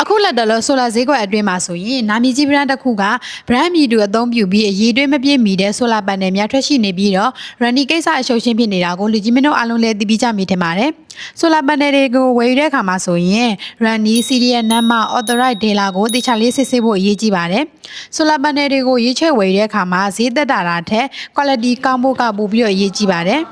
အခုလက်တလို့ဆိုလာဈေးကွက်အတွင်းမှာဆိုရင်နာမည်ကြီး brand တစ်ခုက brand မီတူအသုံးပြုပြီးအရေးတွေးမပြည့်မီတဲ့ဆိုလာပန်နယ်များထွက်ရှိနေပြီးတော့ running ကိစ္စအရှုပ်ရှင်းဖြစ်နေတာကိုလူကြီးမင်းတို့အားလုံးလည်းသိပြီးကြမိထင်ပါတယ်။ဆိုလာပန်နယ်တွေကိုဝယ်ယူတဲ့အခါမှာဆိုရင် running serial number authorized dealer ကိုတေချာလေးစစ်ဆေးဖို့အရေးကြီးပါတယ်။ဆိုလာပန်နယ်တွေကိုရေးချဲ့ဝယ်ယူတဲ့အခါမှာဈေးသက်တာထက် quality ကောင်းဖို့ကပိုပြီးတော့အရေးကြီးပါတယ်။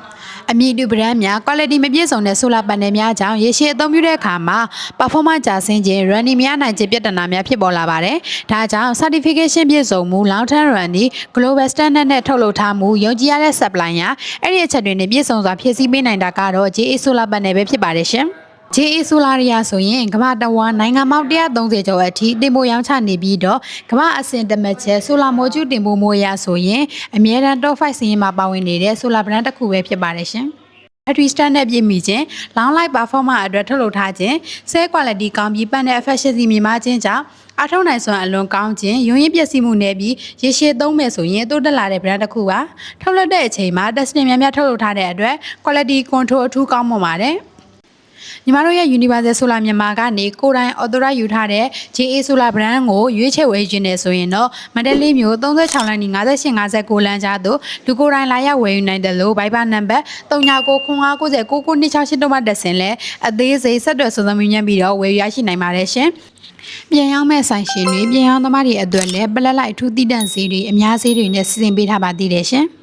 အမည်တူ brand များ quality မပြည့်စုံတဲ့ဆိုလာပန်နယ်များကြောင့်ရေရှည်အသုံးပြုတဲ့အခါမှာ performance ကျဆင်းခြင်း running များနိုင်ခြင်းပြဿနာများဖြစ်ပေါ်လာပါတယ်။ဒါကြောင့် certification ပြည့်စုံမှု long term running global standard နဲ့ထုတ်လုပ်ထားမှုယုံကြည်ရတဲ့ supplier အဲ့ဒီအချက်တွေနဲ့ပြည့်စုံစွာဖြည့်ဆည်းပေးနိုင်တာကတော့ JA Solar Panel ပဲဖြစ်ပါတယ်ရှင်။ JA Solar ရဆိုရင်ကမ္ဘာတဝန်းနိုင်ငံပေါင်း130ကျော်အထိတင်ပို့ရောင်းချနေပြီးတော့ကမ္ဘာအဆင့်တမတ်ချက် Solar Module တင်ပို့မှုရဆိုရင်အမြဲတမ်း top 5 စီးရင်မှာပါဝင်နေတဲ့ Solar brand တစ်ခုပဲဖြစ်ပါတယ်ရှင်။ battery standard ပြည့်မီခြင်း long life performance အတွက်ထုတ်လုပ်ထားခြင်း cell quality ကောင်းပြီး panel efficiency မြင့်မားခြင်းကြောင့်အထောက်နိုင်စွမ်းအလွန်ကောင်းခြင်းရုံးရင်းပျက်စီးမှုနဲ့ပြီးရေရှည်သုံးမယ်ဆိုရင်တိုးတက်လာတဲ့ brand တစ်ခုပါထုတ်လုပ်တဲ့အချိန်မှာ testing များများထုတ်လုပ်ထားတဲ့အတွက် quality control အထူးကောင်းမွန်ပါတယ်ညီမတို့ရဲ့ Universal Solar မြန်မာကနေကိုယ်တိုင် authorize ယူထားတဲ့ JA Solar brand ကိုရွေးချယ်ဝယ်ယူနေဆိုရင်တော့မန္တလေးမြို့36လမ်းနီ5859လမ်းကြားသို့လူကိုယ်တိုင်လာရောက်ဝယ်ယူနိုင်တယ်လို့ Viber number 3995909926တို့မှတက်ဆင်လဲအသေးစိတ်ဆက်သွယ်စုံစမ်းမြင်ပြီးတော့ဝယ်ယူရရှိနိုင်ပါတယ်ရှင်။ပြန်ရောက်မဲ့ဆိုင်ရှင်တွေပြန်ရောက်သမားတွေအတွက်လည်းပလက်လိုက်အထူးတည်တံ့ဈေးတွေအများဈေးတွေနဲ့စီစဉ်ပေးထားပါသေးတယ်ရှင်။